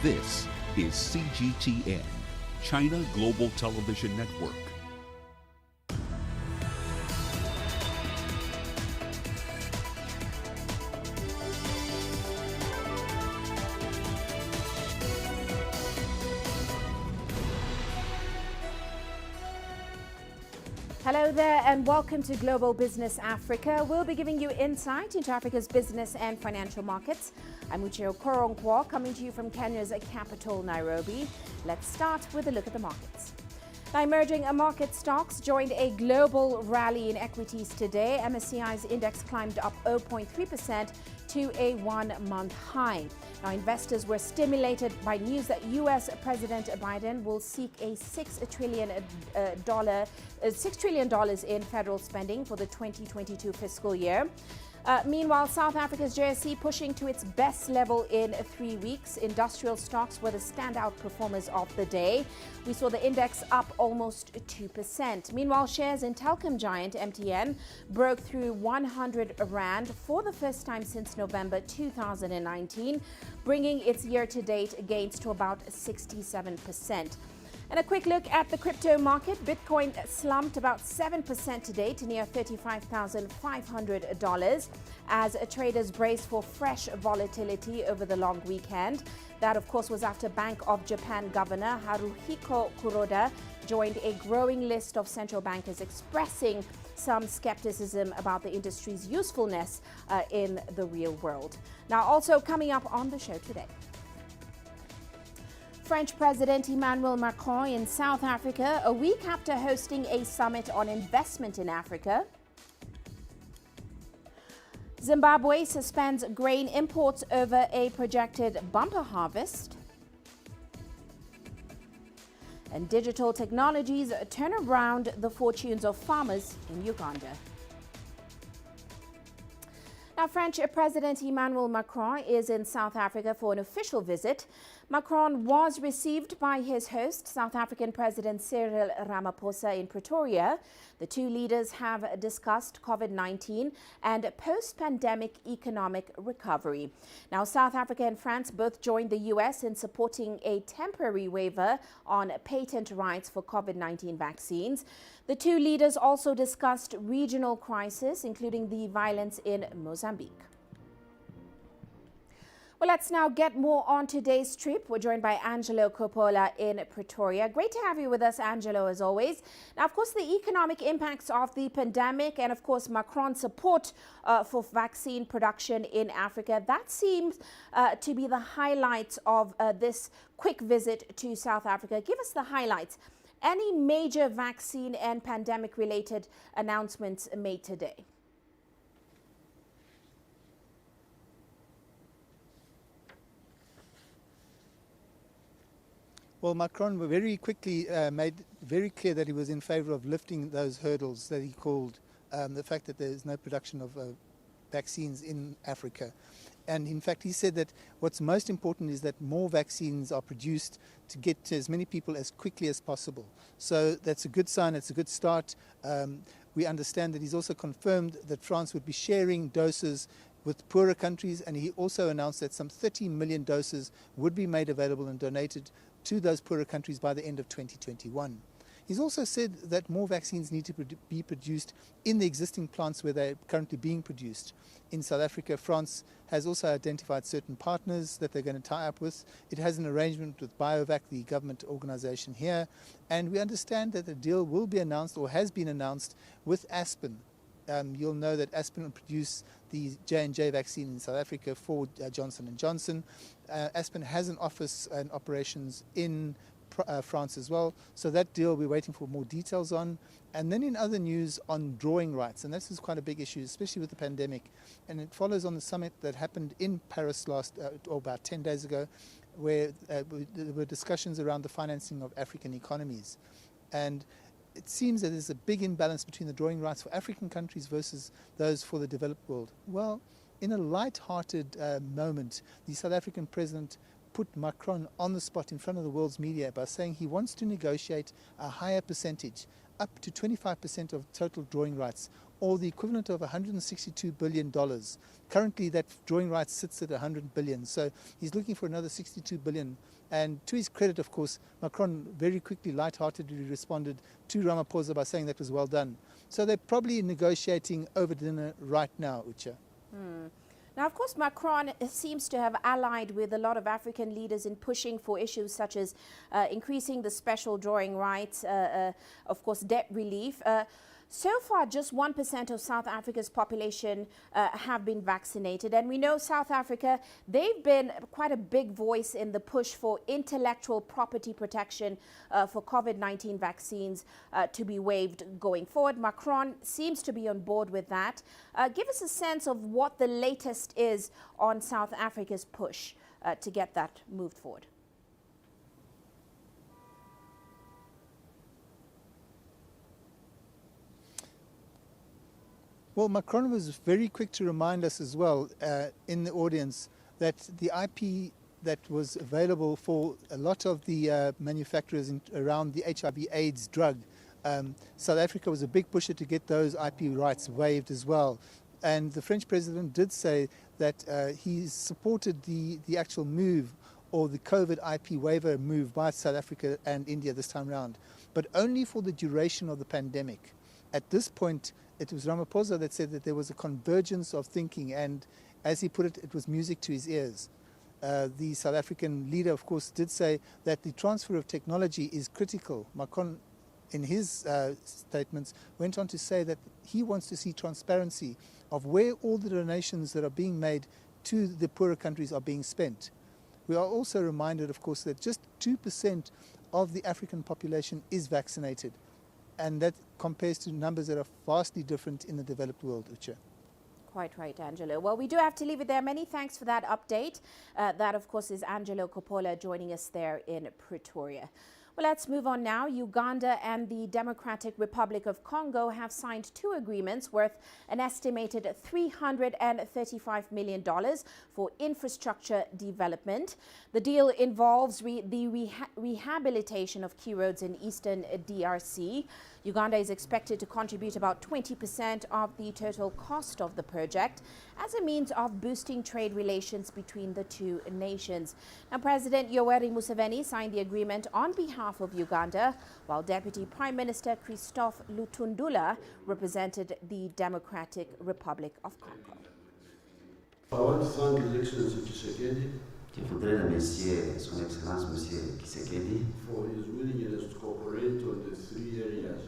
This is CGTN, China Global Television Network. Hello there and welcome to Global Business Africa. We'll be giving you insight into Africa's business and financial markets. I'm Uche Okoronkwo, coming to you from Kenya's capital, Nairobi. Let's start with a look at the markets. Now, emerging market stocks joined a global rally in equities today. MSCI's index climbed up 0.3% to a one-month high. Now, investors were stimulated by news that U.S. President Biden will seek a $6 trillion in federal spending for the 2022 fiscal year. Meanwhile, South Africa's JSE pushing to its best level in 3 weeks. Industrial stocks were the standout performers of the day. We saw the index up almost 2%. Meanwhile, shares in telecom giant MTN broke through 100 Rand for the first time since November 2019, bringing its year-to-date gains to about 67%. And a quick look at the crypto market. Bitcoin slumped about 7% today to near $35,500 as traders brace for fresh volatility over the long weekend. That, of course, was after Bank of Japan Governor Haruhiko Kuroda joined a growing list of central bankers expressing some skepticism about the industry's usefulness in the real world. Now, also coming up on the show today, French President Emmanuel Macron in South Africa a week after hosting a summit on investment in Africa. Zimbabwe suspends grain imports over a projected bumper harvest. And digital technologies turn around the fortunes of farmers in Uganda. Now, French President Emmanuel Macron is in South Africa for an official visit. Macron was received by his host, South African President Cyril Ramaphosa, in Pretoria. The two leaders have discussed COVID-19 and post-pandemic economic recovery. Now, South Africa and France both joined the U.S. in supporting a temporary waiver on patent rights for COVID-19 vaccines. The two leaders also discussed regional crisis, including the violence in Mozambique. Well, let's now get more on today's trip. We're joined by Angelo Coppola in Pretoria. Great to have you with us, Angelo, as always. Now, of course, the economic impacts of the pandemic and, of course, Macron's support for vaccine production in Africa, that seems to be the highlights of this quick visit to South Africa. Give us the highlights. Any major vaccine and pandemic-related announcements made today? Well, Macron very quickly made very clear that he was in favor of lifting those hurdles that he called the fact that there is no production of vaccines in Africa. And in fact, he said that what's most important is that more vaccines are produced to get to as many people as quickly as possible. So that's a good sign, it's a good start. We understand that he's also confirmed that France would be sharing doses with poorer countries, and he also announced that some 30 million doses would be made available and donated to those poorer countries by the end of 2021. He's also said that more vaccines need to be produced in the existing plants where they're currently being produced. In South Africa, France has also identified certain partners that they're going to tie up with. It has an arrangement with BioVac, the government organization here, and we understand that a deal will be announced or has been announced with Aspen. You'll know that Aspen will produce the J&J vaccine in South Africa for Johnson & Johnson. Aspen has an office and operations in France as well. So that deal we're waiting for more details on. And then in other news on drawing rights, and this is quite a big issue, especially with the pandemic. And it follows on the summit that happened in Paris about 10 days ago, where there were discussions around the financing of African economies. And it seems that there's a big imbalance between the drawing rights for African countries versus those for the developed world. Well, in a light-hearted moment, the South African president put Macron on the spot in front of the world's media by saying he wants to negotiate a higher percentage, up to 25% of total drawing rights, or the equivalent of $162 billion. Currently, that drawing rights sits at $100 billion, so he's looking for another $62 billion. And to his credit, of course, Macron very quickly, lightheartedly responded to Ramaphosa by saying that was well done. So they're probably negotiating over dinner right now, Uche. Now, of course, Macron seems to have allied with a lot of African leaders in pushing for issues such as increasing the special drawing rights, of course, debt relief. So far, just 1% of South Africa's population have been vaccinated. And we know South Africa, they've been quite a big voice in the push for intellectual property protection for COVID-19 vaccines to be waived going forward. Macron seems to be on board with that. Give us a sense of what the latest is on South Africa's push to get that moved forward. Well, Macron was very quick to remind us as well in the audience that the IP that was available for a lot of the manufacturers around the HIV/AIDS drug, South Africa was a big pusher to get those IP rights waived as well. And the French president did say that he supported the actual move, or the COVID IP waiver move by South Africa and India this time round, but only for the duration of the pandemic. At this point, it was Ramaphosa that said that there was a convergence of thinking, and as he put it, it was music to his ears. The South African leader, of course, did say that the transfer of technology is critical. Macron, in his statements, went on to say that he wants to see transparency of where all the donations that are being made to the poorer countries are being spent. We are also reminded, of course, that just 2% of the African population is vaccinated. And that compares to numbers that are vastly different in the developed world, Uche. Quite right, Angelo. Well, we do have to leave it there. Many thanks for that update. That, of course, is Angelo Coppola joining us there in Pretoria. Well, let's move on now. Uganda and the Democratic Republic of Congo have signed 2 agreements worth an estimated $335 million for infrastructure development. The deal involves the rehabilitation of key roads in eastern DRC. Uganda is expected to contribute about 20% of the total cost of the project as a means of boosting trade relations between the two nations. Now, President Yoweri Museveni signed the agreement on behalf of Uganda, while Deputy Prime Minister Christophe Lutundula represented the Democratic Republic of Congo. I want to thank His Excellency Tshisekedi. Je voudrais remercier Son Excellence Monsieur Tshisekedi For his willingness to cooperate on the 3 areas: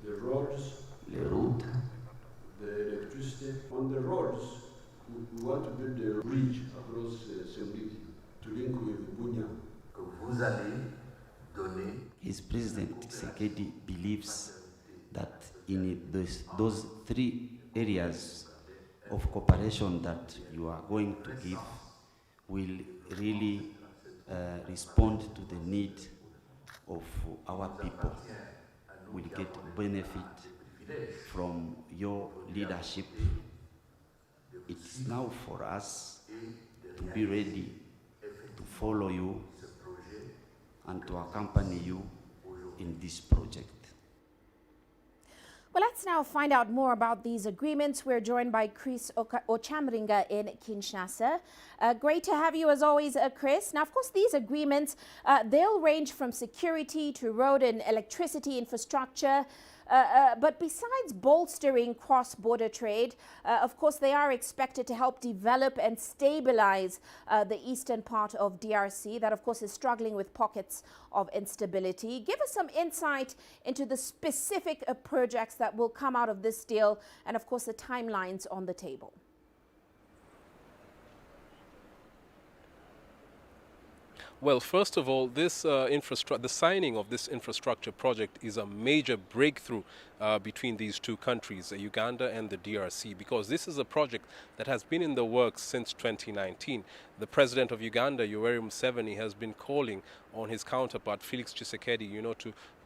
the roads, les routes, the electricity. On the roads, we want to build a bridge across Zimbabwe to link with Bunia. que vous allez donner. His President Tshisekedi believes that in those 3 areas of cooperation that you are going to give will really respond to the need of our people, will get benefit from your leadership. It's now for us to be ready to follow you and to accompany you in this project. Well, let's now find out more about these agreements. We're joined by Chris Ochamringa in Kinshasa. Great to have you as always, Chris. Now, of course, these agreements, they'll range from security to road and electricity infrastructure. But besides bolstering cross-border trade, of course, they are expected to help develop and stabilize the eastern part of DRC that, of course, is struggling with pockets of instability. Give us some insight into the specific projects that will come out of this deal and, of course, the timelines on the table. Well, first of all, this the signing of this infrastructure project is a major breakthrough between these 2 countries, Uganda and the DRC, because this is a project that has been in the works since 2019. The president of Uganda, Yoweri Museveni, has been calling on his counterpart, Felix Tshisekedi,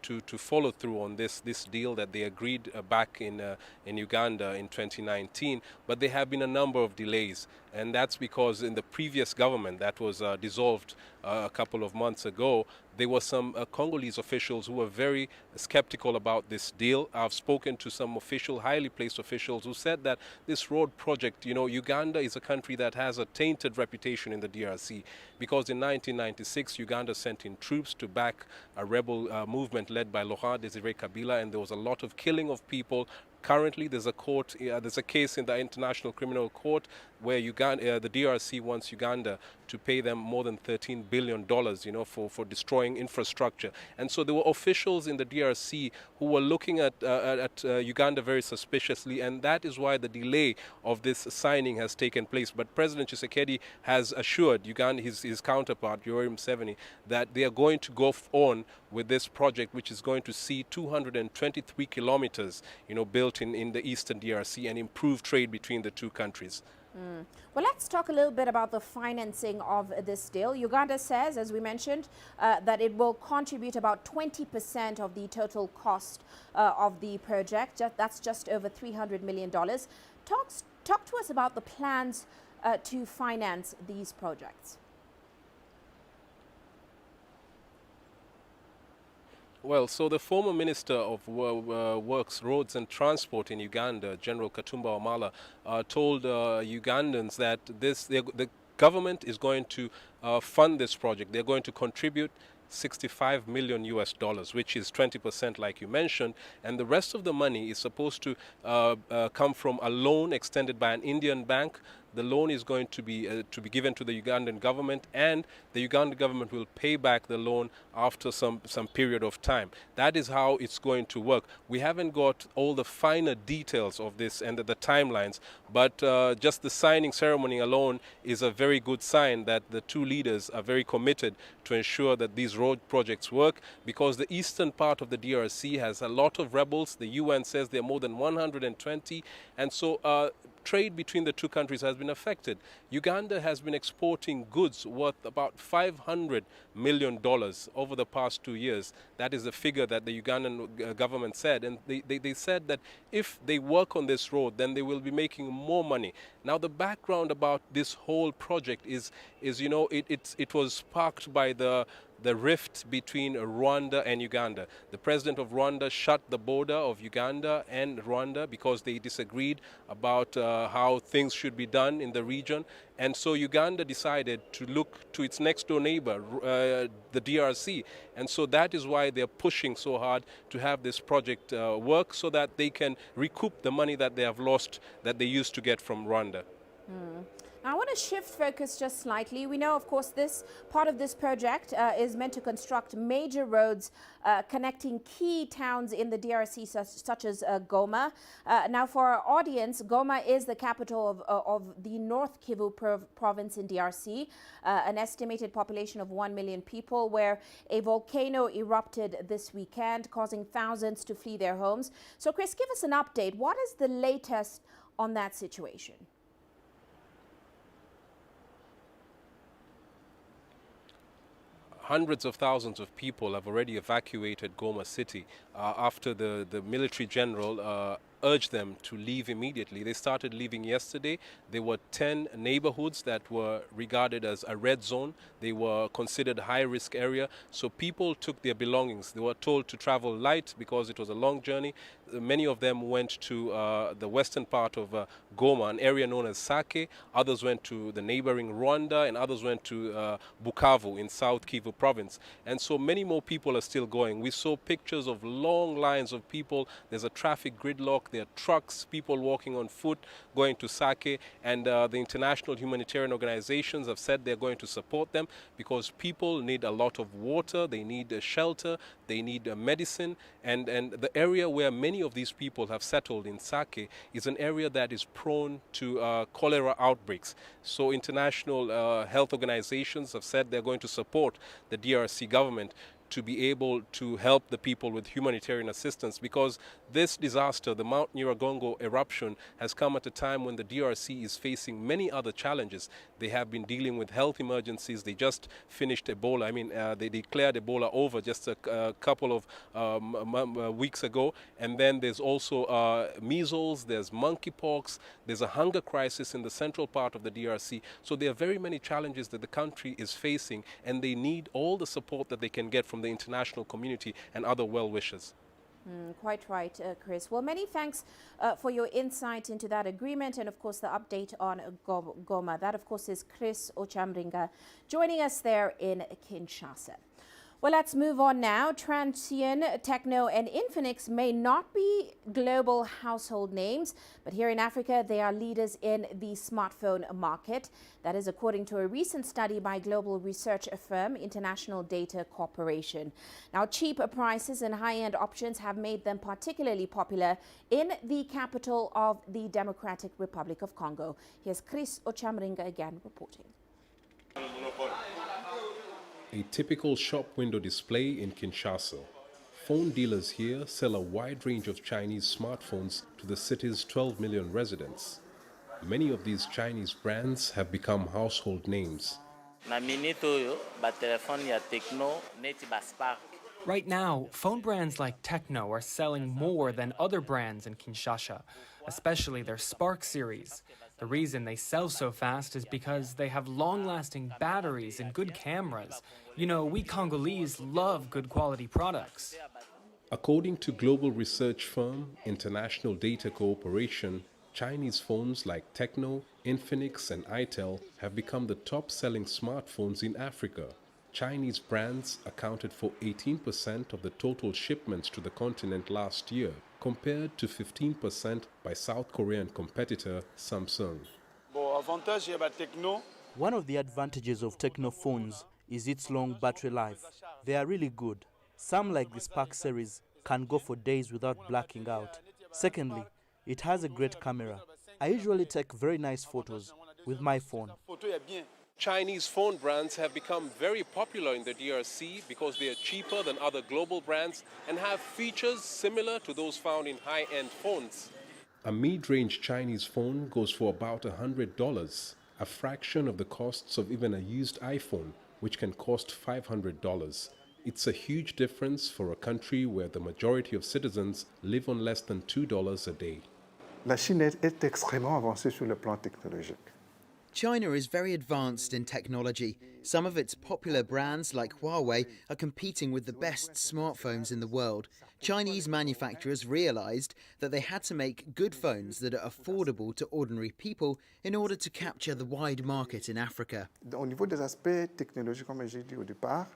to follow through on this deal that they agreed back in Uganda in 2019, but there have been a number of delays, and that's because in the previous government that was dissolved a couple of months ago, there were some Congolese officials who were very skeptical about this deal. I've spoken to some highly placed officials who said that this road project, Uganda is a country that has a tainted reputation in the DRC because in 1996 Uganda sent in troops to back a rebel movement led by Laurent Desire Kabila, and there was a lot of killing of people. Currently, there's a case in the International Criminal Court where the DRC wants Uganda to pay them more than $13 billion, for destroying infrastructure. And so there were officials in the DRC who were looking at Uganda very suspiciously, and that is why the delay of this signing has taken place. But President Tshisekedi has assured Uganda, his counterpart, Yoweri Museveni, that they are going to go on with this project, which is going to see 223 kilometers, built in the eastern DRC and improve trade between the two countries. Well, let's talk a little bit about the financing of this deal. Uganda says, as we mentioned, that it will contribute about 20% of the total cost of the project. That's just over $300 million. Talk to us about the plans to finance these projects. Well, so the former Minister of Works, Roads and Transport in Uganda, General Katumba Wamala, told Ugandans that the government is going to fund this project. They're going to contribute $65 million, which is 20%, like you mentioned, and the rest of the money is supposed to come from a loan extended by an Indian bank. The loan is going to be given to the Ugandan government, and the Ugandan government will pay back the loan after some period of time. That is how it's going to work. We haven't got all the finer details of this and the timelines, but just the signing ceremony alone is a very good sign that the two leaders are very committed to ensure that these road projects work, because the eastern part of the DRC has a lot of rebels. The UN says there are more than 120, and so trade between the two countries has been affected. Uganda has been exporting goods worth about $500 million over the past 2 years. That is the figure that the Ugandan government said. And they said that if they work on this road, then they will be making more money. Now, the background about this whole project is it was sparked by the rift between Rwanda and Uganda. The president of Rwanda shut the border of Uganda and Rwanda because they disagreed about how things should be done in the region. And so Uganda decided to look to its next door neighbor, the DRC. And so that is why they're pushing so hard to have this project work, so that they can recoup the money that they have lost that they used to get from Rwanda. I want to shift focus just slightly. We know, of course, this part of this project is meant to construct major roads connecting key towns in the DRC, such as Goma. Now, for our audience, Goma is the capital of the North Kivu province in DRC, an estimated population of 1 million people, where a volcano erupted this weekend, causing thousands to flee their homes. So, Chris, give us an update. What is the latest on that situation? Hundreds of thousands of people have already evacuated Goma city after the military general urged them to leave immediately. They started leaving yesterday. There were 10 neighborhoods that were regarded as a red zone. They were considered high-risk area. So people took their belongings. They were told to travel light because it was a long journey. Many of them went to the western part of Goma, an area known as Sake. Others went to the neighboring Rwanda, and others went to Bukavu in South Kivu province. And so many more people are still going. We saw pictures of long lines of people. There's a traffic gridlock. There are trucks, people walking on foot, going to Sake, and the international humanitarian organizations have said they're going to support them because people need a lot of water, they need shelter, they need medicine, and the area where many of these people have settled in Sake is an area that is prone to cholera outbreaks. So international health organizations have said they're going to support the DRC government to be able to help the people with humanitarian assistance, because This disaster, the Mount Nyiragongo eruption, has come at a time when the DRC is facing many other challenges. They have been dealing with health emergencies. They just finished Ebola. They declared Ebola over just a couple of weeks ago. And then there's also measles, there's monkeypox, there's a hunger crisis in the central part of the DRC. So there are very many challenges that the country is facing, and they need all the support that they can get from the international community and other well-wishers. Quite right, Chris. Well, many thanks for your insight into that agreement and, of course, the update on Goma. That, of course, is Chris Okoronkwo joining us there in Kinshasa. Well, let's move on now. Transsion, Tecno and Infinix may not be global household names, but here in Africa, they are leaders in the smartphone market. That is according to a recent study by global research firm International Data Corporation. Now, cheap prices and high-end options have made them particularly popular in the capital of the Democratic Republic of Congo. Here's Chris Okoronkwo again reporting. A typical shop window display in Kinshasa. Phone dealers here sell a wide range of Chinese smartphones to the city's 12 million residents. Many of these Chinese brands have become household names. Right now, phone brands like Tecno are selling more than other brands in Kinshasa, especially their Spark series. The reason they sell so fast is because they have long-lasting batteries and good cameras. You know, we Congolese love good quality products. According to global research firm International Data Corporation, Chinese phones like Tecno, Infinix and Itel have become the top-selling smartphones in Africa. Chinese brands accounted for 18% of the total shipments to the continent last year, compared to 15% by South Korean competitor Samsung. One of the advantages of Tecno phones is its long battery life. They are really good. Some, like the Spark series, can go for days without blacking out. Secondly, it has a great camera. I usually take very nice photos with my phone. Chinese phone brands have become very popular in the DRC because they are cheaper than other global brands and have features similar to those found in high-end phones. A mid-range Chinese phone goes for about $100, a fraction of the costs of even a used iPhone, which can cost $500. It's a huge difference for a country where the majority of citizens live on less than $2 a day. La Chine est extrêmement avancée sur le plan technologique. China is very advanced in technology. Some of its popular brands like Huawei are competing with the best smartphones in the world. Chinese manufacturers realized that they had to make good phones that are affordable to ordinary people in order to capture the wide market in Africa. Au niveau des aspects technologiques, comme j'ai dit au départ,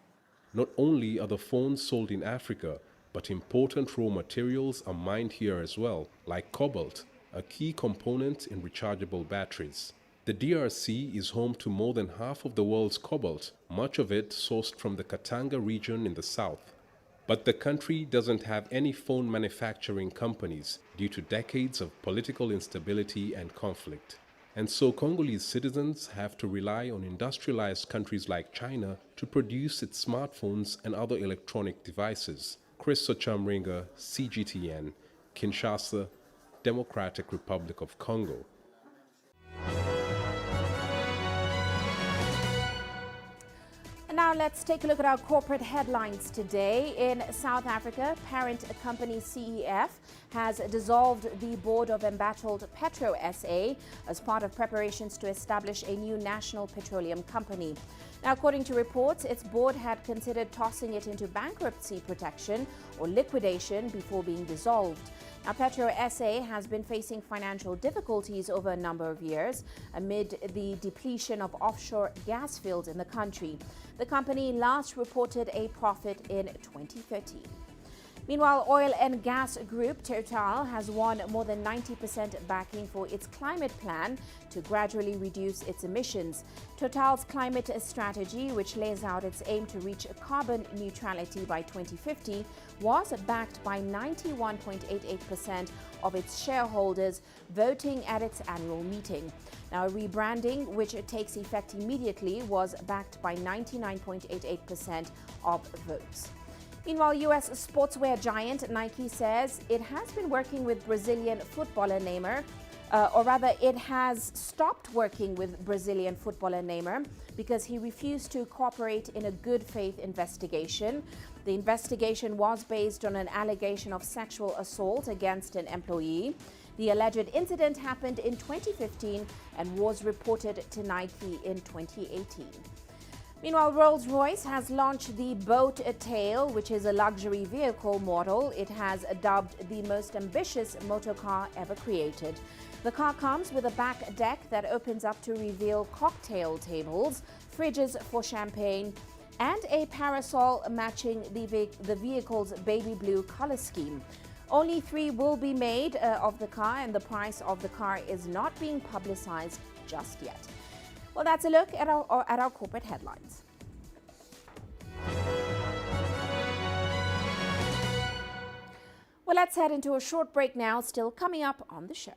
not only are the phones sold in Africa, but important raw materials are mined here as well, like cobalt, a key component in rechargeable batteries. The DRC is home to more than half of the world's cobalt, much of it sourced from the Katanga region in the south. But the country doesn't have any phone manufacturing companies due to decades of political instability and conflict. And so Congolese citizens have to rely on industrialized countries like China to produce its smartphones and other electronic devices. Chris Okoronkwo, CGTN, Kinshasa, Democratic Republic of Congo. Now let's take a look at our corporate headlines today. In South Africa, parent company CEF has dissolved the board of embattled Petro SA as part of preparations to establish a new national petroleum company. Now, according to reports, its board had considered tossing it into bankruptcy protection or liquidation before being dissolved. Now, Petro SA has been facing financial difficulties over a number of years amid the depletion of offshore gas fields in the country. The company last reported a profit in 2013. Meanwhile, oil and gas group Total has won more than 90% backing for its climate plan to gradually reduce its emissions. Total's climate strategy, which lays out its aim to reach carbon neutrality by 2050, was backed by 91.88% of its shareholders voting at its annual meeting. Now, rebranding, which takes effect immediately, was backed by 99.88% of votes. Meanwhile, U.S. sportswear giant Nike says it has been working with Brazilian footballer Neymar, or rather it has stopped working with Brazilian footballer Neymar because he refused to cooperate in a good faith investigation. The investigation was based on an allegation of sexual assault against an employee. The alleged incident happened in 2015 and was reported to Nike in 2018. Meanwhile, Rolls-Royce has launched the Boat Tail, which is a luxury vehicle model it has dubbed the most ambitious motor car ever created. The car comes with a back deck that opens up to reveal cocktail tables, fridges for champagne, and a parasol matching the vehicle's baby blue color scheme. Only 3 will be made of the car, and the price of the car is not being publicized just yet. Well, that's a look at our corporate headlines. Well, let's head into a short break now, still coming up on the show.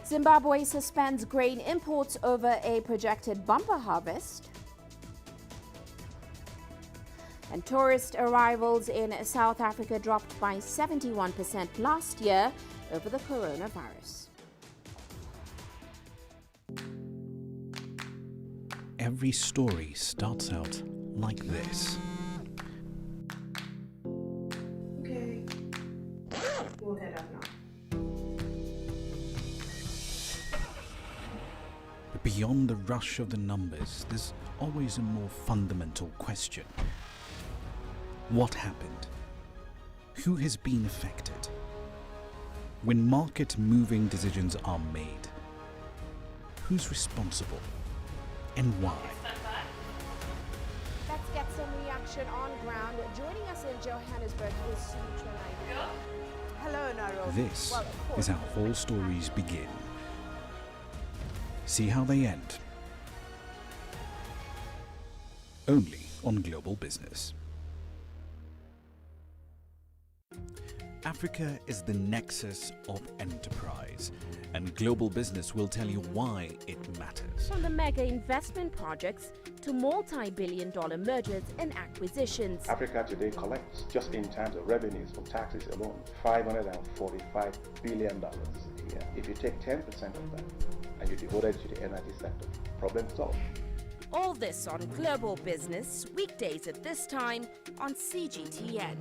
Zimbabwe suspends grain imports over a projected bumper harvest. And tourist arrivals in South Africa dropped by 71% last year over the coronavirus. Every story starts out like this. Okay. We'll head up now. But beyond the rush of the numbers, there's always a more fundamental question. What happened? Who has been affected? When market-moving decisions are made, who's responsible and why? Let's get some reaction on ground. Joining us in Johannesburg is Sutra Nairobi. Hello, Nairobi. This is how all stories begin. See how they end. Only on Global Business. Africa is the nexus of enterprise, and Global Business will tell you why it matters. From the mega investment projects to multi-billion-dollar mergers and acquisitions. Africa today collects, just in terms of revenues from taxes alone, $545 billion a year. If you take 10% of that and you devote it to the energy sector, problem solved. All this on Global Business, weekdays at this time on CGTN.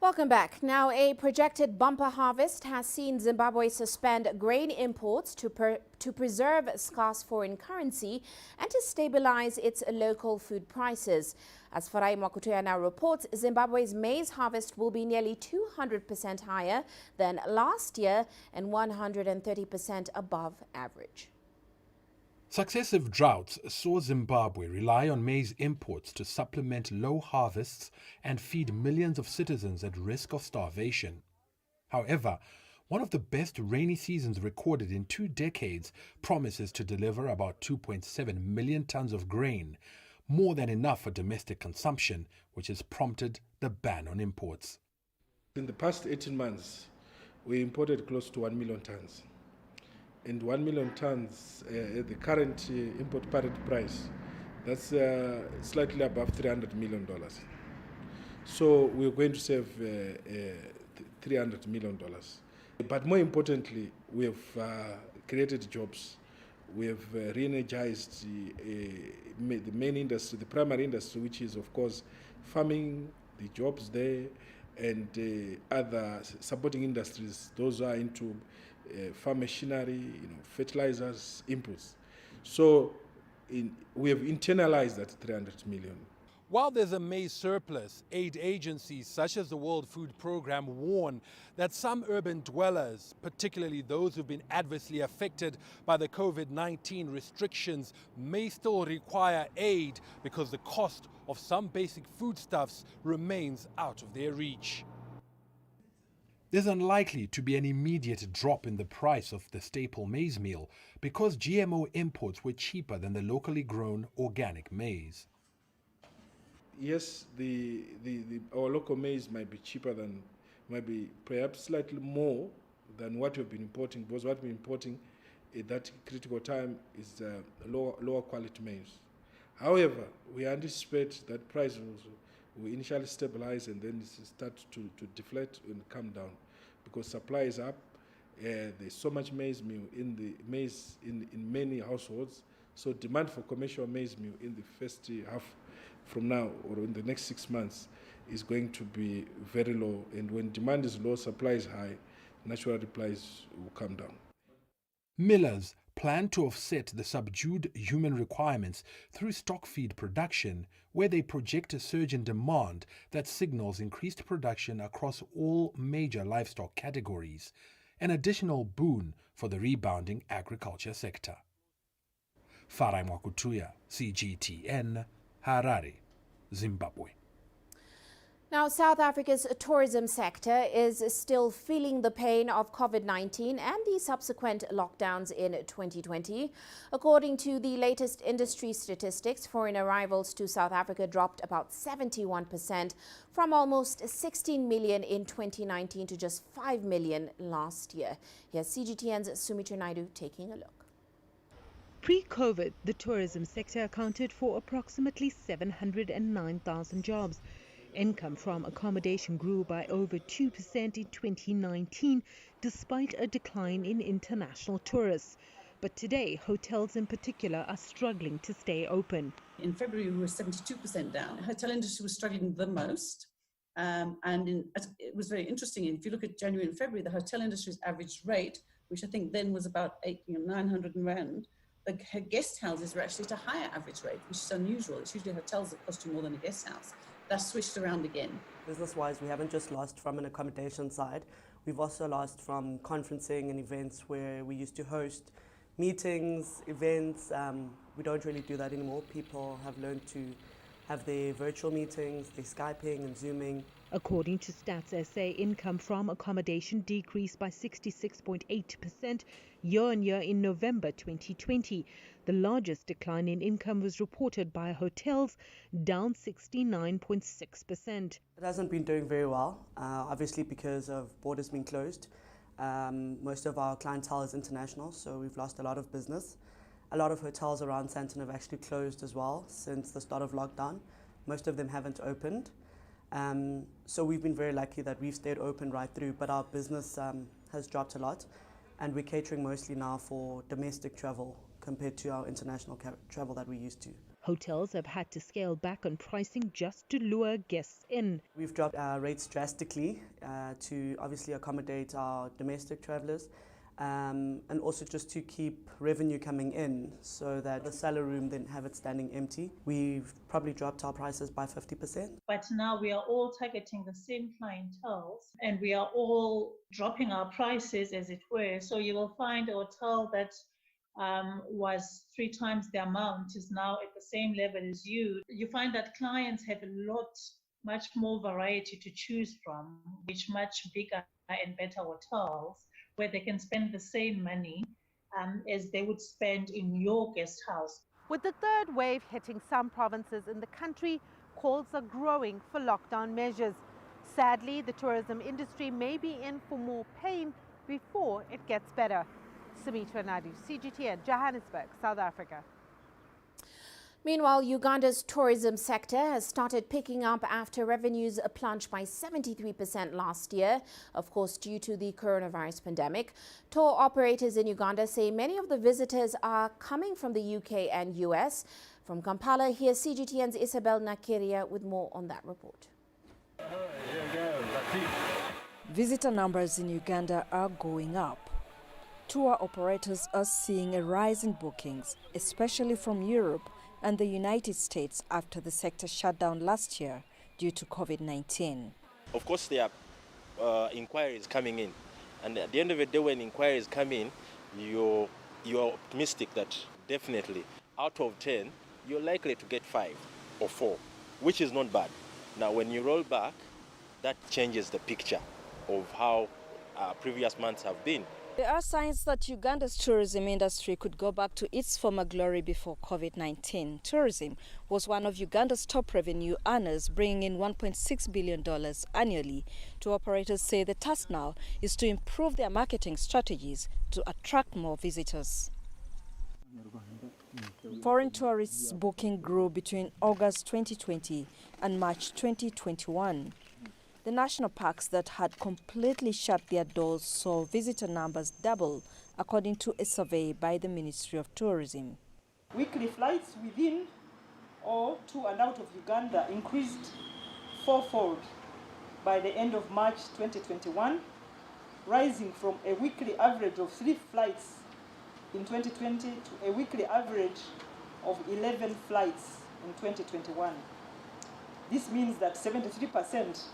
Welcome back. Now, a projected bumper harvest has seen Zimbabwe suspend grain imports to preserve scarce foreign currency and to stabilize its local food prices. As Farai Mwakutuya now reports, Zimbabwe's maize harvest will be nearly 200% higher than last year and 130% above average. Successive droughts saw Zimbabwe rely on maize imports to supplement low harvests and feed millions of citizens at risk of starvation. However, one of the best rainy seasons recorded in 2 decades promises to deliver about 2.7 million tons of grain, more than enough for domestic consumption, which has prompted the ban on imports. In the past 18 months, we imported close to 1 million tons. And 1 million tons at the current import parity price, that's slightly above $300 million. So we're going to save $300 million. But more importantly, we have created jobs. We have re-energized the main industry, the primary industry, which is, of course, farming, the jobs there, and other supporting industries. Those are into farm machinery, fertilizers, inputs. So we have internalized that 300 million. While there's a maize surplus, aid agencies such as the World Food Programme warn that some urban dwellers, particularly those who've been adversely affected by the COVID-19 restrictions, may still require aid because the cost of some basic foodstuffs remains out of their reach. There's unlikely to be an immediate drop in the price of the staple maize meal because GMO imports were cheaper than the locally grown organic maize. Yes, our local maize might be cheaper than maybe perhaps slightly more than what we've been importing, because what we're importing at that critical time is lower quality maize. However, we anticipate that prices will initially stabilize and then start to deflate and come down, because supply is up. There's so much maize meal in many households, so demand for commercial maize meal in the first half from now or in the next 6 months is going to be very low. And when demand is low, supply is high, natural price will come down. Millers plan to offset the subdued human requirements through stock feed production, where they project a surge in demand that signals increased production across all major livestock categories, an additional boon for the rebounding agriculture sector. Farai Mwakutuya, CGTN, Harare, Zimbabwe. Now, South Africa's tourism sector is still feeling the pain of COVID-19 and the subsequent lockdowns in 2020. According to the latest industry statistics, foreign arrivals to South Africa dropped about 71% from almost 16 million in 2019 to just 5 million last year. Here's CGTN's Sumitra Naidu taking a look. Pre-COVID, the tourism sector accounted for approximately 709,000 jobs. Income from accommodation grew by over 2% in 2019, despite a decline in international tourists. But today, hotels in particular are struggling to stay open. In February, we were 72% down. The hotel industry was struggling the most. It was very interesting. If you look at January and February, the hotel industry's average rate, which I think then was about 900 rand, the guest houses were actually at a higher average rate, which is unusual. It's usually hotels that cost you more than a guest house. That's switched around again. Business-wise, we haven't just lost from an accommodation side. We've also lost from conferencing and events where we used to host meetings, events. We don't really do that anymore. People have learned to have their virtual meetings, their Skyping and Zooming. According to Stats SA, income from accommodation decreased by 66.8% year-on-year in November 2020. The largest decline in income was reported by hotels, down 69.6%. It hasn't been doing very well, obviously because of borders being closed. Most of our clientele is international, so we've lost a lot of business. A lot of hotels around Sandton have actually closed as well since the start of lockdown. Most of them haven't opened. So we've been very lucky that we've stayed open right through, but our business has dropped a lot, and we're catering mostly now for domestic travel compared to our international travel that we used to. Hotels have had to scale back on pricing just to lure guests in. We've dropped our rates drastically to obviously accommodate our domestic travelers, and also just to keep revenue coming in so that the cellar room didn't have it standing empty. We've probably dropped our prices by 50%. But now we are all targeting the same clientele and we are all dropping our prices, as it were. So you will find a hotel that was 3 times the amount is now at the same level as you. You find that clients have much more variety to choose from, which much bigger and better hotels, where they can spend the same money as they would spend in your guest house. With the third wave hitting some provinces in the country, calls are growing for lockdown measures. Sadly, the tourism industry may be in for more pain before it gets better. Sumitra Naidu, CGTN, Johannesburg, South Africa. Meanwhile, Uganda's tourism sector has started picking up after revenues plunged by 73% last year, of course, due to the coronavirus pandemic. Tour operators in Uganda say many of the visitors are coming from the UK and US. From Kampala, here's CGTN's Isabel Nakiria with more on that report. Visitor numbers in Uganda are going up. Tour operators are seeing a rise in bookings, especially from Europe and the United States after the sector shut down last year due to COVID-19. Of course, there are inquiries coming in. And at the end of the day, when inquiries come in, you're optimistic that definitely out of 10, you're likely to get 5 or 4, which is not bad. Now, when you roll back, that changes the picture of how previous months have been. There are signs that Uganda's tourism industry could go back to its former glory before COVID-19. Tourism was one of Uganda's top revenue earners, bringing in $1.6 billion annually. Two operators say the task now is to improve their marketing strategies to attract more visitors. Foreign tourists' booking grew between August 2020 and March 2021. The national parks that had completely shut their doors saw visitor numbers double, according to a survey by the Ministry of Tourism. Weekly flights within or to and out of Uganda increased fourfold by the end of March 2021, rising from a weekly average of 3 flights in 2020 to a weekly average of 11 flights in 2021. This means that 73%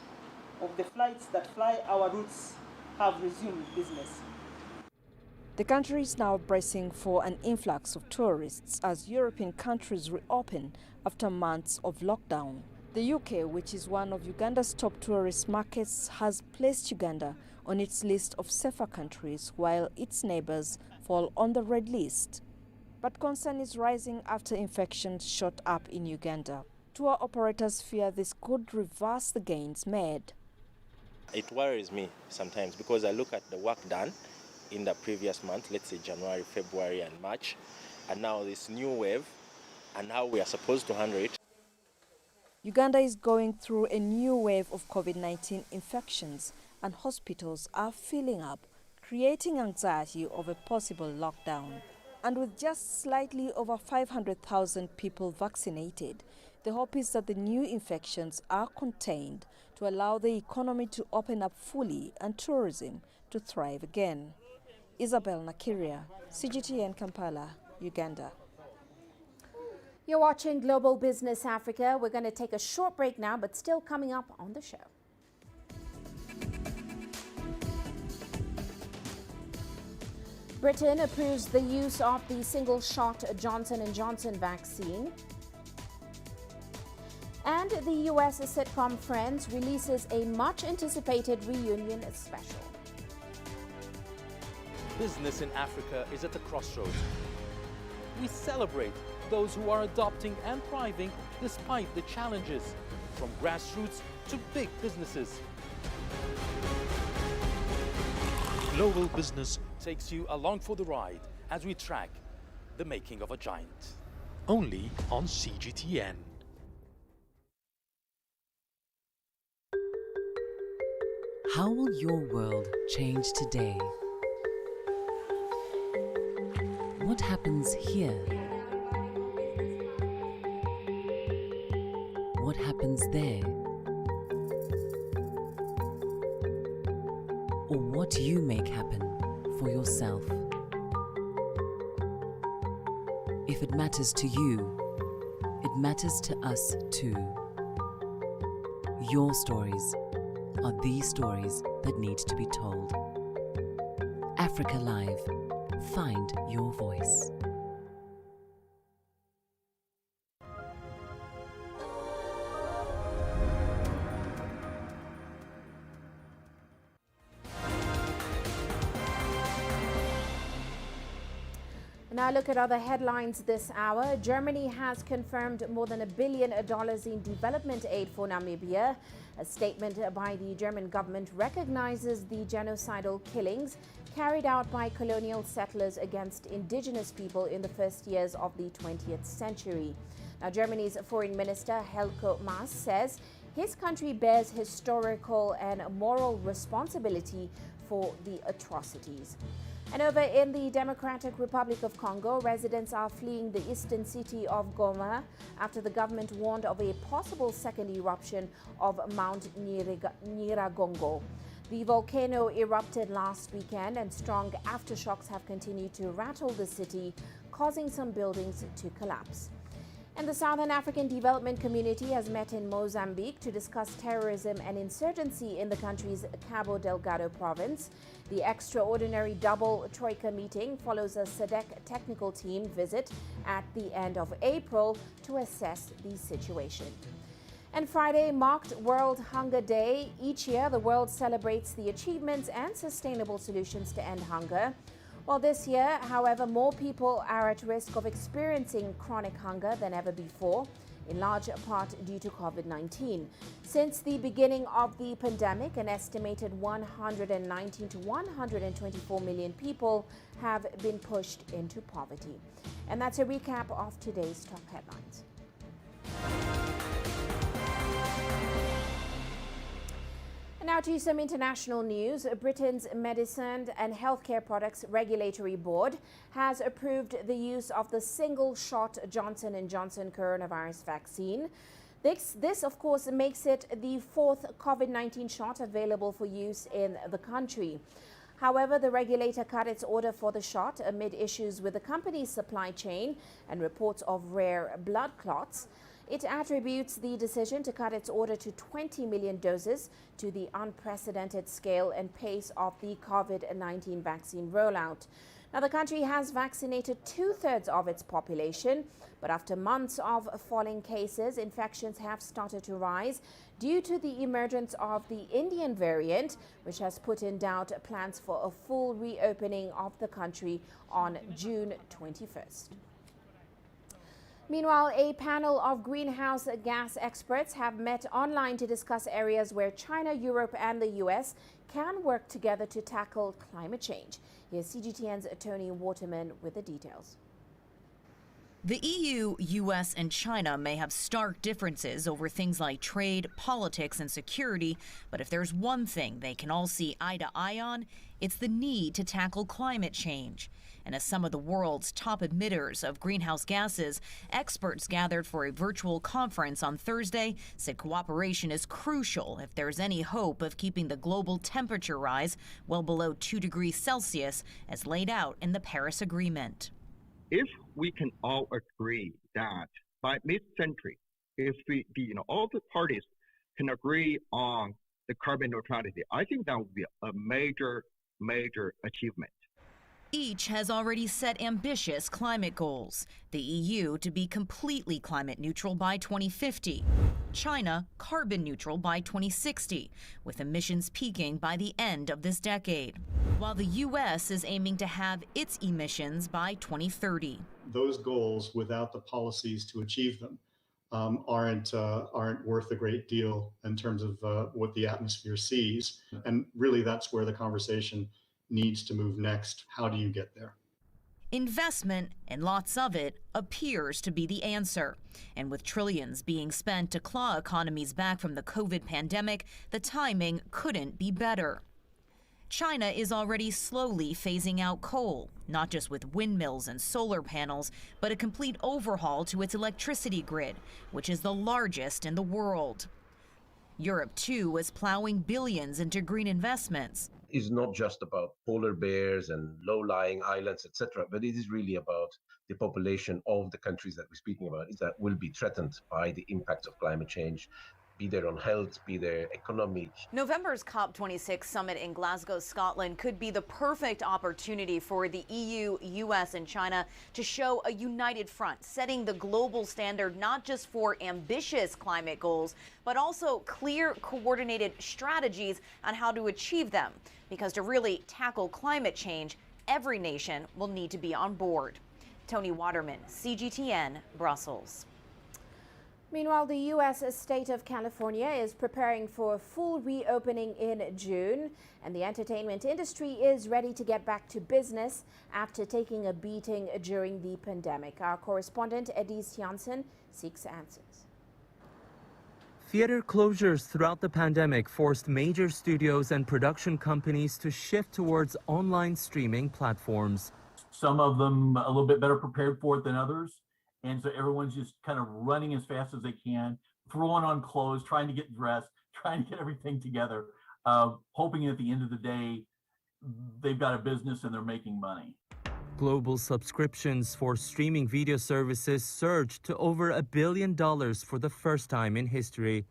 of the flights that fly our routes have resumed business. The country is now bracing for an influx of tourists as European countries reopen after months of lockdown. The UK, which is one of Uganda's top tourist markets, has placed Uganda on its list of safer countries, while its neighbors fall on the red list. But concern is rising after infections shot up in Uganda. Tour operators fear this could reverse the gains made. It worries me sometimes because I look at the work done in the previous month, let's say January, February and March, and now this new wave and how we are supposed to handle it. Uganda is going through a new wave of COVID-19 infections and hospitals are filling up, creating anxiety of a possible lockdown. And with just slightly over 500,000 people vaccinated, the hope is that the new infections are contained to allow the economy to open up fully and tourism to thrive again. Isabel Nakiria, CGTN Kampala, Uganda. You're watching Global Business Africa. We're going to take a short break now, but still coming up on the show. Britain approves the use of the single-shot Johnson & Johnson vaccine. And the US sitcom Friends releases a much-anticipated reunion special. Business in Africa is at a crossroads. We celebrate those who are adopting and thriving despite the challenges, from grassroots to big businesses. Global Business takes you along for the ride as we track the making of a giant. Only on CGTN. How will your world change today? What happens here? What happens there? Or what you make happen for yourself? If it matters to you, it matters to us too. Your stories are the stories that need to be told. Africa Live. Find your voice. Now look at other headlines this hour. Germany has confirmed more than $1 billion in development aid for Namibia. A statement by the German government recognizes the genocidal killings carried out by colonial settlers against indigenous people in the first years of the 20th century. Now, Germany's Foreign Minister Heiko Maas says his country bears historical and moral responsibility for the atrocities. And over in the Democratic Republic of Congo, residents are fleeing the eastern city of Goma after the government warned of a possible second eruption of Mount Nyiragongo. The volcano erupted last weekend and strong aftershocks have continued to rattle the city, causing some buildings to collapse. And the Southern African Development Community has met in Mozambique to discuss terrorism and insurgency in the country's Cabo Delgado province. The extraordinary double Troika meeting follows a SADC technical team visit at the end of April to assess the situation. And Friday marked World Hunger Day. Each year, the world celebrates the achievements and sustainable solutions to end hunger. Well, this year, however, more people are at risk of experiencing chronic hunger than ever before, in large part due to COVID-19. Since the beginning of the pandemic, an estimated 119 to 124 million people have been pushed into poverty. And that's a recap of today's top headlines. And now to some international news. Britain's Medicines and Healthcare Products Regulatory Board has approved the use of the single-shot Johnson & Johnson coronavirus vaccine. This, of course, makes it the fourth COVID-19 shot available for use in the country. However, the regulator cut its order for the shot amid issues with the company's supply chain and reports of rare blood clots. It attributes the decision to cut its order to 20 million doses to the unprecedented scale and pace of the COVID-19 vaccine rollout. Now, the country has vaccinated 2/3 of its population, but after months of falling cases, infections have started to rise due to the emergence of the Indian variant, which has put in doubt plans for a full reopening of the country on June 21st. Meanwhile, a panel of greenhouse gas experts have met online to discuss areas where China, Europe and the US can work together to tackle climate change. Here's CGTN's Tony Waterman with the details. The EU, US and China may have stark differences over things like trade, politics and security, but if there's one thing they can all see eye to eye on, it's the need to tackle climate change. And as some of the world's top emitters of greenhouse gases, experts gathered for a virtual conference on Thursday said cooperation is crucial if there's any hope of keeping the global temperature rise well below 2 degrees Celsius as laid out in the Paris Agreement. If we can all agree that by mid-century, if all the parties can agree on the carbon neutrality, I think that would be a major achievement. Each has already set ambitious climate goals. The EU to be completely climate neutral by 2050. China carbon neutral by 2060, with emissions peaking by the end of this decade. While the US is aiming to have its emissions by 2030. Those goals, without the policies to achieve them, aren't worth a great deal in terms of what the atmosphere sees. And really, that's where the conversation needs to move next. How do you get there? Investment, and lots of it, appears to be the answer. And with trillions being spent to claw economies back from the COVID pandemic, the timing couldn't be better. China is already slowly phasing out coal, not just with windmills and solar panels, but a complete overhaul to its electricity grid, which is the largest in the world. Europe, too, is plowing billions into green investments. Is not just about polar bears and low-lying islands, etc., but it is really about the population of the countries that we're speaking about that will be threatened by the impact of climate change, be there on health, be there economic. November's COP26 summit in Glasgow, Scotland could be the perfect opportunity for the EU, US and China to show a united front, setting the global standard not just for ambitious climate goals, but also clear, coordinated strategies on how to achieve them. Because to really tackle climate change, every nation will need to be on board. Tony Waterman, CGTN, Brussels. Meanwhile, the U.S. state of California is preparing for a full reopening in June, and the entertainment industry is ready to get back to business after taking a beating during the pandemic. Our correspondent, Edis Janssen, seeks answers. Theater closures throughout the pandemic forced major studios and production companies to shift towards online streaming platforms. Some of them a little bit better prepared for it than others. And so everyone's just kind of running as fast as they can, throwing on clothes, trying to get dressed, trying to get everything together, hoping at the end of the day, they've got a business and they're making money. Global subscriptions for streaming video services surged to over $1 billion for the first time in history.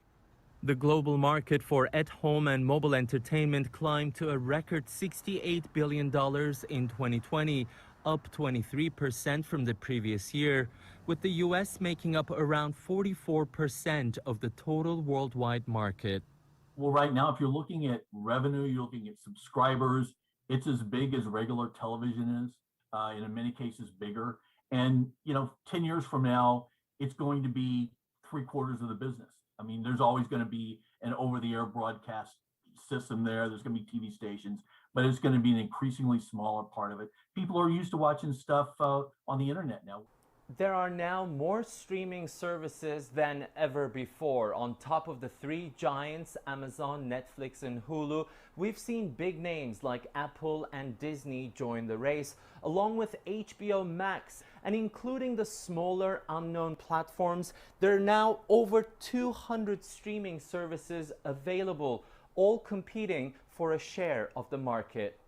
The global market for at-home and mobile entertainment climbed to a record $68 billion in 2020, up 23% from the previous year, with the US making up around 44% of the total worldwide market. Well, right now, if you're looking at revenue, you're looking at subscribers, it's as big as regular television is, and in many cases bigger. And, 10 years from now, it's going to be 3/4 of the business. I mean, there's always going to be an over-the-air broadcast system there. There's going to be TV stations, but it's going to be an increasingly smaller part of it. People are used to watching stuff on the internet now. There are now more streaming services than ever before. On top of the three giants, Amazon, Netflix, and Hulu, we've seen big names like Apple and Disney join the race, along with HBO Max. And including the smaller, unknown platforms, there are now over 200 streaming services available, all competing for a share of the market.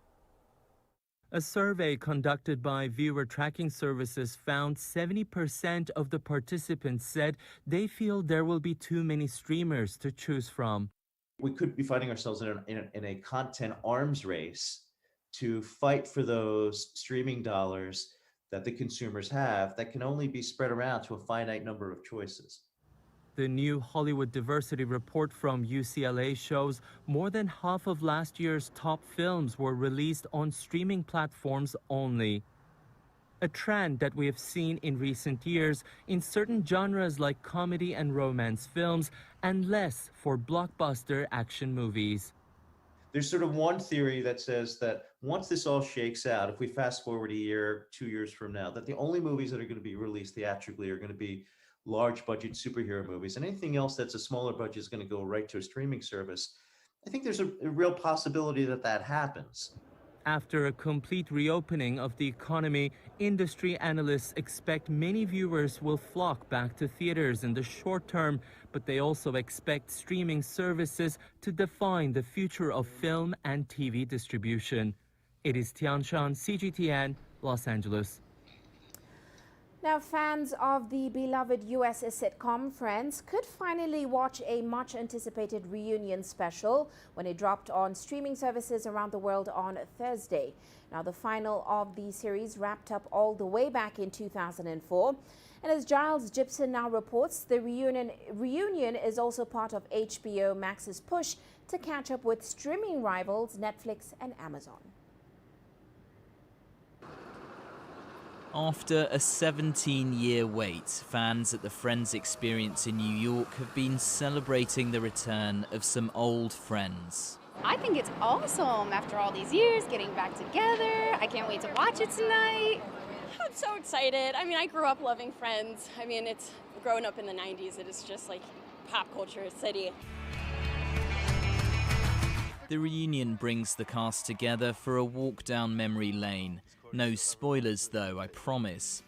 A survey conducted by viewer tracking services found 70% of the participants said they feel there will be too many streamers to choose from. We could be finding ourselves in a content arms race to fight for those streaming dollars that the consumers have that can only be spread around to a finite number of choices. The new Hollywood Diversity Report from UCLA shows more than half of last year's top films were released on streaming platforms only. A trend that we have seen in recent years in certain genres like comedy and romance films, and less for blockbuster action movies. There's sort of one theory that says that once this all shakes out, if we fast forward a year, 2 years from now, that the only movies that are going to be released theatrically are going to be large budget superhero movies, and anything else that's a smaller budget is going to go right to a streaming service. I think there's a real possibility that that happens. After a complete reopening of the economy, industry analysts expect many viewers will flock back to theaters in the short term, but they also expect streaming services to define the future of film and TV distribution. It is Tianshan, CGTN, Los Angeles. Now, fans of the beloved US sitcom Friends could finally watch a much-anticipated reunion special when it dropped on streaming services around the world on Thursday. Now, the final of the series wrapped up all the way back in 2004. And as Giles Gibson now reports, the reunion is also part of HBO Max's push to catch up with streaming rivals Netflix and Amazon. After a 17-year wait, fans at the Friends Experience in New York have been celebrating the return of some old friends. I think it's awesome after all these years, getting back together. I can't wait to watch it tonight. I'm so excited. I mean, I grew up loving Friends. I mean, it's growing up in the 90s. It is just like pop culture city. The reunion brings the cast together for a walk down memory lane. No spoilers though, I promise.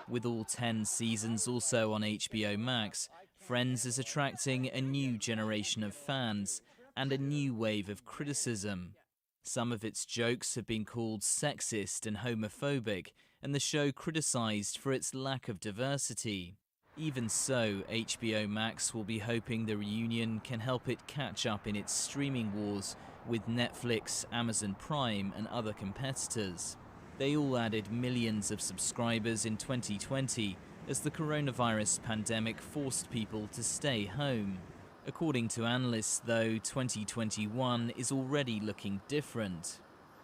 With all 10 seasons also on HBO Max, Friends is attracting a new generation of fans and a new wave of criticism. Some of its jokes have been called sexist and homophobic, and the show criticised for its lack of diversity. Even so, HBO Max will be hoping the reunion can help it catch up in its streaming wars with Netflix, Amazon Prime and other competitors. They all added millions of subscribers in 2020 as the coronavirus pandemic forced people to stay home. According to analysts, though, 2021 is already looking different.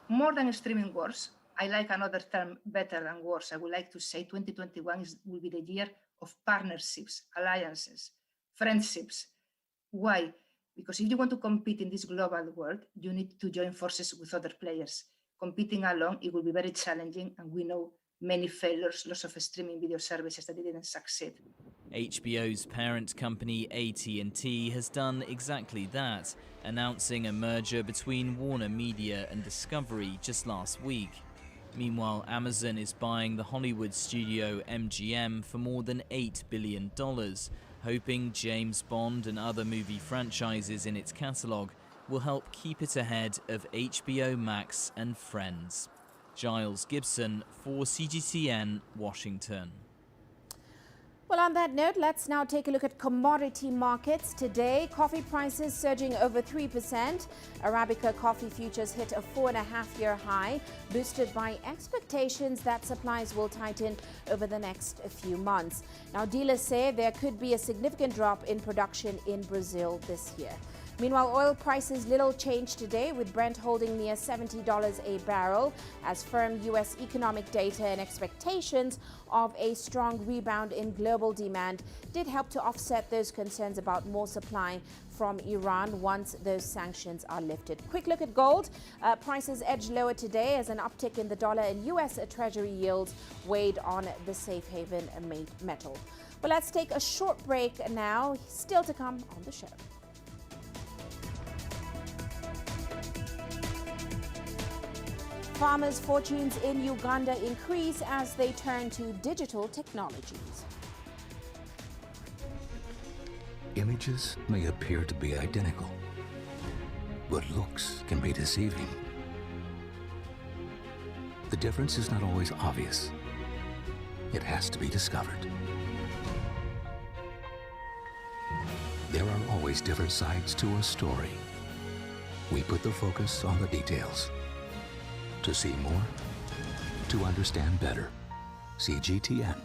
More than streaming wars, I like another term better than wars. I would like to say 2021 will be the year of partnerships, alliances, friendships. Why? Because if you want to compete in this global world, you need to join forces with other players. Competing alone, it will be very challenging, and we know many failures, lots of streaming video services that didn't succeed. HBO's parent company AT&T has done exactly that, announcing a merger between Warner Media and Discovery just last week. Meanwhile, Amazon is buying the Hollywood studio MGM for more than $8 billion, hoping James Bond and other movie franchises in its catalogue will help keep it ahead of HBO Max and Friends. Giles Gibson for CGTN, Washington. Well, on that note, let's now take a look at commodity markets. Today, coffee prices surging over 3%. Arabica coffee futures hit a 4.5-year high, boosted by expectations that supplies will tighten over the next few months. Now, dealers say there could be a significant drop in production in Brazil this year. Meanwhile, oil prices little change today, with Brent holding near $70 a barrel, as firm U.S. economic data and expectations of a strong rebound in global demand did help to offset those concerns about more supply from Iran once those sanctions are lifted. Quick look at gold. Prices edged lower today as an uptick in the dollar and U.S. Treasury yields weighed on the safe haven metal. Well, let's take a short break now. Still to come on the show. Farmers' fortunes in Uganda increase as they turn to digital technologies. Images may appear to be identical, but looks can be deceiving. The difference is not always obvious. It has to be discovered. There are always different sides to a story. We put the focus on the details. To see more, to understand better. CGTN.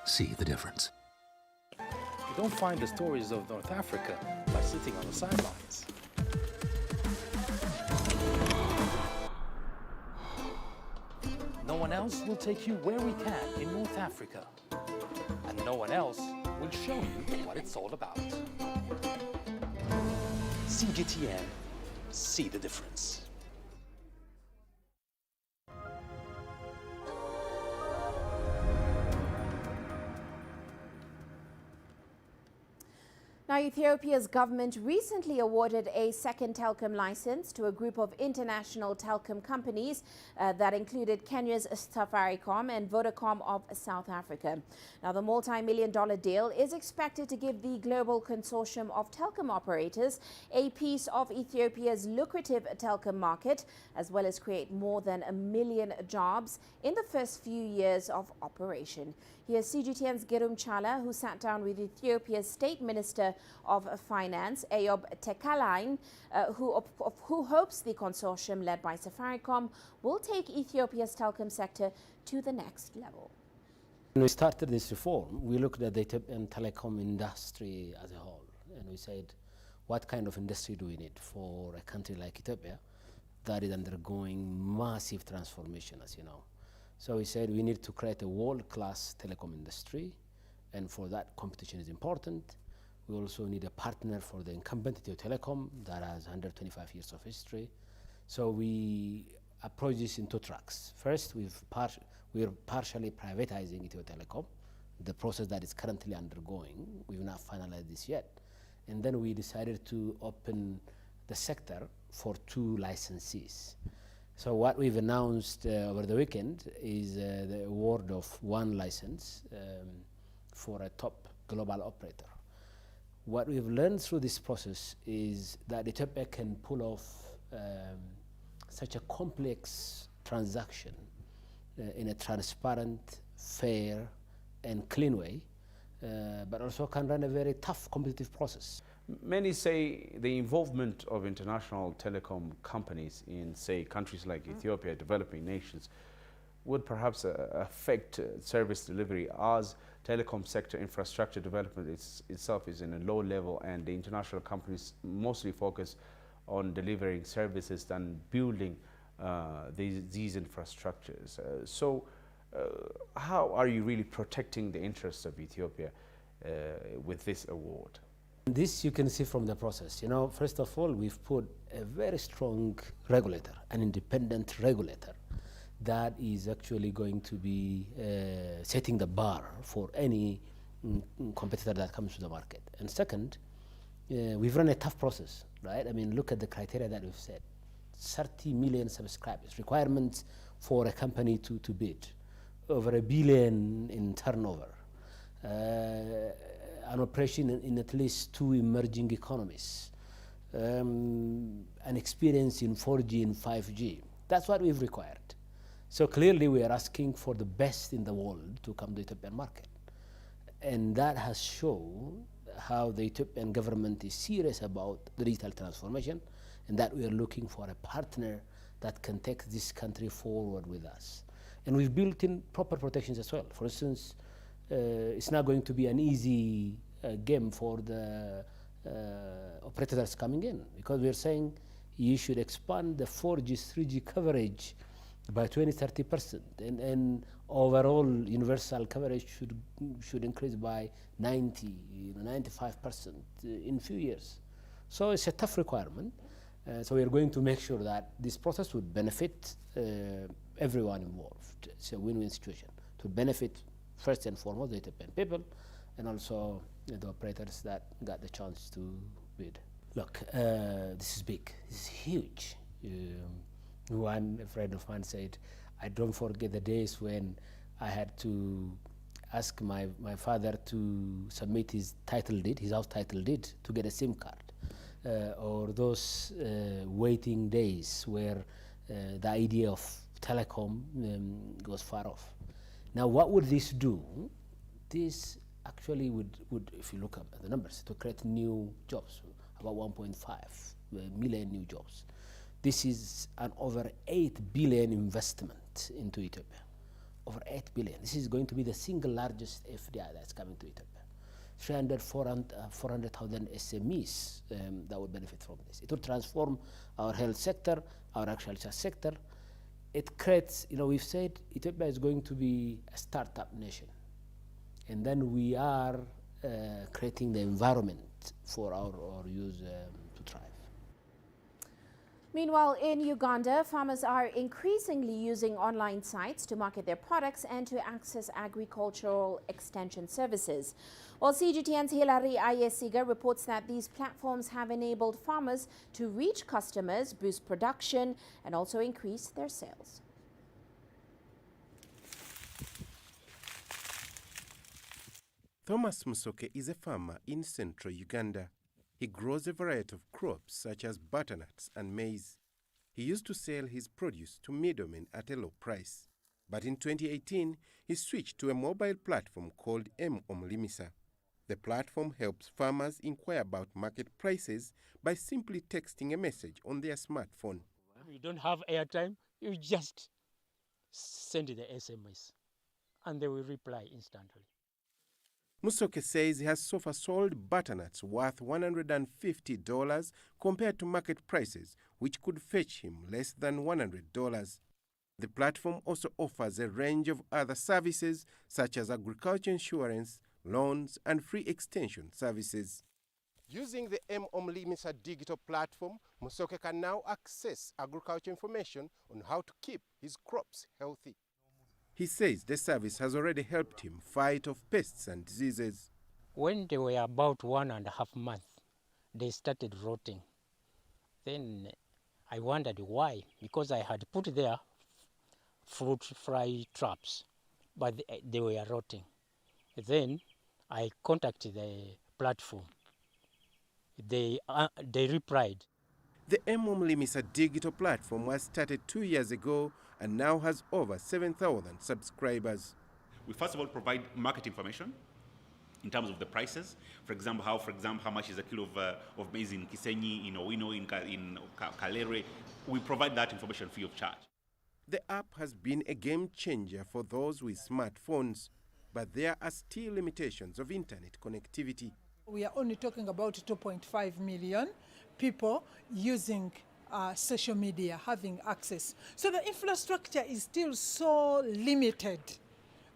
See the difference. You don't find the stories of North Africa by sitting on the sidelines. No one else will take you where we can in North Africa. And no one else will show you what it's all about. CGTN. See the difference. Now, Ethiopia's government recently awarded a second telecom license to a group of international telecom companies that included Kenya's Safaricom and Vodacom of South Africa. Now, the multi-million-dollar deal is expected to give the global consortium of telecom operators a piece of Ethiopia's lucrative telecom market, as well as create more than 1 million jobs in the first few years of operation. Here's CGTN's Girum Chala, who sat down with Ethiopia's State Minister of Finance, Eyob Tekalain, who hopes the consortium led by Safaricom will take Ethiopia's telecom sector to the next level. When we started this reform, we looked at the telecom industry as a whole, and we said, what kind of industry do we need for a country like Ethiopia that is undergoing massive transformation, as you know? So we said we need to create a world-class telecom industry, and for that competition is important. We also need a partner for the incumbent Ethio Telecom that has 125 years of history. So we approach this in two tracks. First, we're partially privatizing Ethio Telecom, the process that is currently undergoing. We've not finalized this yet. And then we decided to open the sector for 2 licensees. So what we've announced over the weekend is the award of 1 license for a top global operator. What we've learned through this process is that Ethiopia can pull off such a complex transaction in a transparent, fair, and clean way, but also can run a very tough competitive process. Many say the involvement of international telecom companies in, say, countries like Ethiopia, developing nations, would perhaps affect service delivery, as telecom sector infrastructure development itself is in a low level, and the international companies mostly focus on delivering services than building these infrastructures. So how are you really protecting the interests of Ethiopia with this award? This you can see from the process. You know, first of all, we've put a very strong regulator, an independent regulator, that is actually going to be setting the bar for any competitor that comes to the market. And second, we've run a tough process, right? I mean, look at the criteria that we've set. 30 million subscribers, requirements for a company to bid, over $1 billion in turnover, an operation in at least 2 emerging economies, an experience in 4G and 5G. That's what we've required. So clearly we are asking for the best in the world to come to the Ethiopian market. And that has shown how the Ethiopian government is serious about the digital transformation, and that we are looking for a partner that can take this country forward with us. And we've built in proper protections as well. For instance, it's not going to be an easy game for the operators coming in, because we're saying you should expand the 4G, 3G coverage by 20-30%, and overall universal coverage should increase by 95% in few years. So it's a tough requirement. So we are going to make sure that this process would benefit everyone involved. It's a win-win situation. To benefit first and foremost the Ethiopian people, and also the operators that got the chance to bid. Look, this is big. This is huge. One friend of mine said, I don't forget the days when I had to ask my father to submit his title deed, his house title deed, to get a SIM card. Or those waiting days where the idea of telecom goes far off. Now, what would this do? This actually would, if you look at the numbers, to create new jobs, about 1.5 million new jobs. This is an over 8 billion investment into Ethiopia. Over 8 billion. This is going to be the single largest FDI that's coming to Ethiopia. 400,000 SMEs that would benefit from this. It will transform our health sector, our agriculture sector. It creates, we've said Ethiopia is going to be a startup nation. And then we are creating the environment for our youth to thrive. Meanwhile, in Uganda, farmers are increasingly using online sites to market their products and to access agricultural extension services. Well, CGTN's Hilary Ayesiga reports that these platforms have enabled farmers to reach customers, boost production, and also increase their sales. Thomas Musoke is a farmer in central Uganda. He grows a variety of crops such as butternuts and maize. He used to sell his produce to middlemen at a low price. But in 2018, he switched to a mobile platform called Omlimisa. The platform helps farmers inquire about market prices by simply texting a message on their smartphone. You don't have airtime, you just send the SMS and they will reply instantly. Musoke says he has so far sold butternuts worth $150 compared to market prices, which could fetch him less than $100. The platform also offers a range of other services such as agriculture insurance, loans, and free extension services. Using the Omlimisa digital platform, Musoke can now access agriculture information on how to keep his crops healthy. He says the service has already helped him fight off pests and diseases. When they were about 1.5 months, they started rotting. Then I wondered why, because I had put there fruit fly traps, but they were rotting. Then I contacted the platform. They replied. The Omlimisa digital platform was started 2 years ago and now has over 7,000 subscribers. We first of all provide market information in terms of the prices. For example, how much is a kilo of maize in Kisenyi, in Owino, in Kalere. We provide that information free of charge. The app has been a game changer for those with smartphones, but there are still limitations of internet connectivity. We are only talking about 2.5 million people using social media, having access. So the infrastructure is still so limited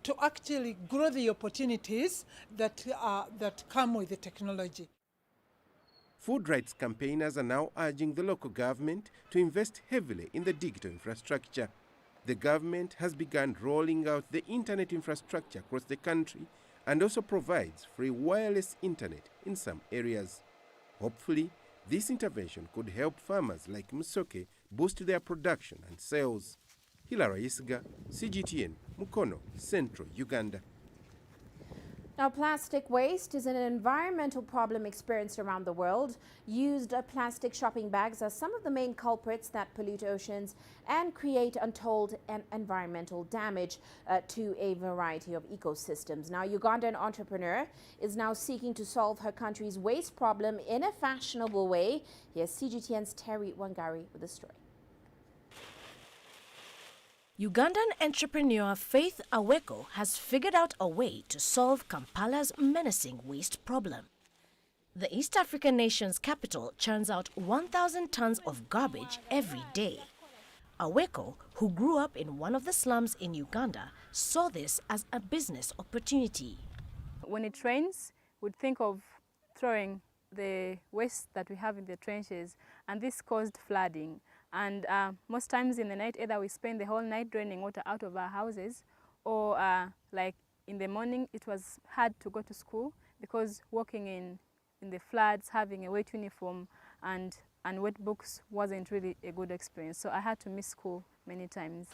to actually grow the opportunities that come with the technology. Food rights campaigners are now urging the local government to invest heavily in the digital infrastructure. The government has begun rolling out the internet infrastructure across the country and also provides free wireless internet in some areas. Hopefully, this intervention could help farmers like Musoke boost their production and sales. Hilary Ayesiga, CGTN, Mukono, Central Uganda. Now, plastic waste is an environmental problem experienced around the world. Used plastic shopping bags are some of the main culprits that pollute oceans and create untold environmental damage to a variety of ecosystems. Now, Ugandan entrepreneur is now seeking to solve her country's waste problem in a fashionable way. Here's CGTN's Terry Wangari with the story. Ugandan entrepreneur Faith Aweko has figured out a way to solve Kampala's menacing waste problem. The East African nation's capital churns out 1,000 tons of garbage every day. Aweko, who grew up in one of the slums in Uganda, saw this as a business opportunity. When it rains, we'd think of throwing the waste that we have in the trenches, and this caused flooding. And most times in the night, either we spend the whole night draining water out of our houses, or like in the morning, it was hard to go to school because walking in the floods, having a wet uniform and wet books wasn't really a good experience. So I had to miss school many times.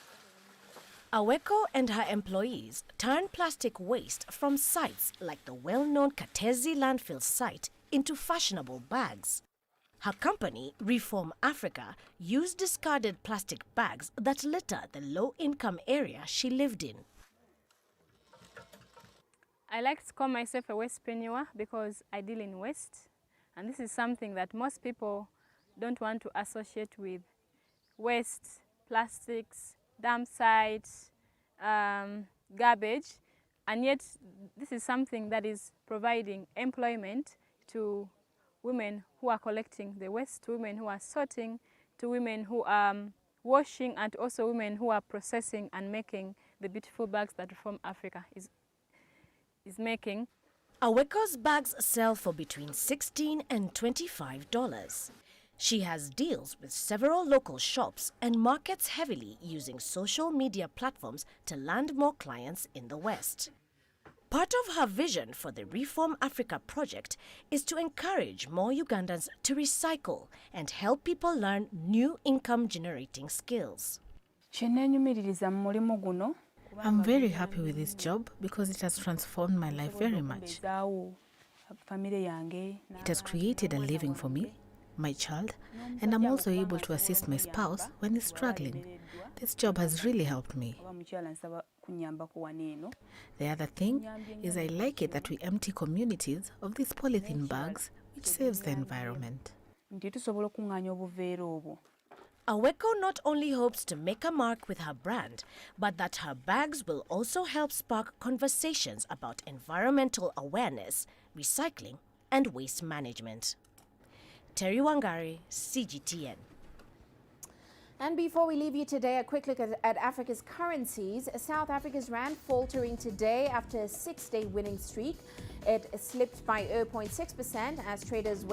Aweko and her employees turn plastic waste from sites like the well-known Katezi landfill site into fashionable bags. Her company, Reform Africa, used discarded plastic bags that litter the low-income area she lived in. I like to call myself a wastepreneur because I deal in waste, and this is something that most people don't want to associate with waste, plastics, dump sites, garbage, and yet this is something that is providing employment to women who are collecting the waste, to women who are sorting, to women who are washing, and also women who are processing and making the beautiful bags that Reform Africa is making. Aweko's bags sell for between $16 and $25. She has deals with several local shops and markets heavily using social media platforms to land more clients in the West. Part of her vision for the Reform Africa project is to encourage more Ugandans to recycle and help people learn new income-generating skills. I'm very happy with this job because it has transformed my life very much. It has created a living for me, my child, and I'm also able to assist my spouse when he's struggling. This job has really helped me. The other thing is I like it that we empty communities of these polythene bags, which saves the environment. Aweko not only hopes to make a mark with her brand, but that her bags will also help spark conversations about environmental awareness, recycling, and waste management. Terry Wangari, CGTN. And before we leave you today, a quick look at Africa's currencies. South Africa's rand faltering today after a 6-day winning streak. It slipped by 0.6% as traders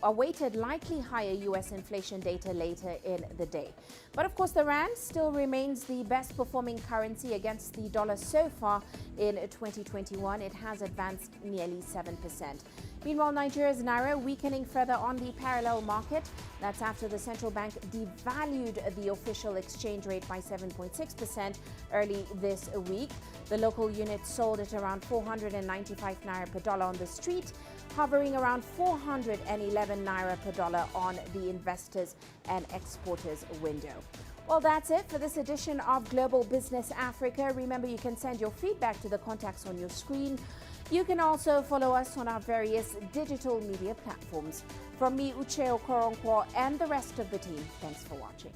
awaited likely higher U.S. inflation data later in the day. But of course, the rand still remains the best performing currency against the dollar so far in 2021. It has advanced nearly 7%. Meanwhile, Nigeria's naira weakening further on the parallel market. That's after the central bank devalued the official exchange rate by 7.6% early this week. The local unit sold at around 495 naira per dollar on the street, hovering around 411 naira per dollar on the investors and exporters window. Well, that's it for this edition of Global Business Africa. Remember, you can send your feedback to the contacts on your screen. You can also follow us on our various digital media platforms. From me, Uche Okoronkwo, and the rest of the team, thanks for watching.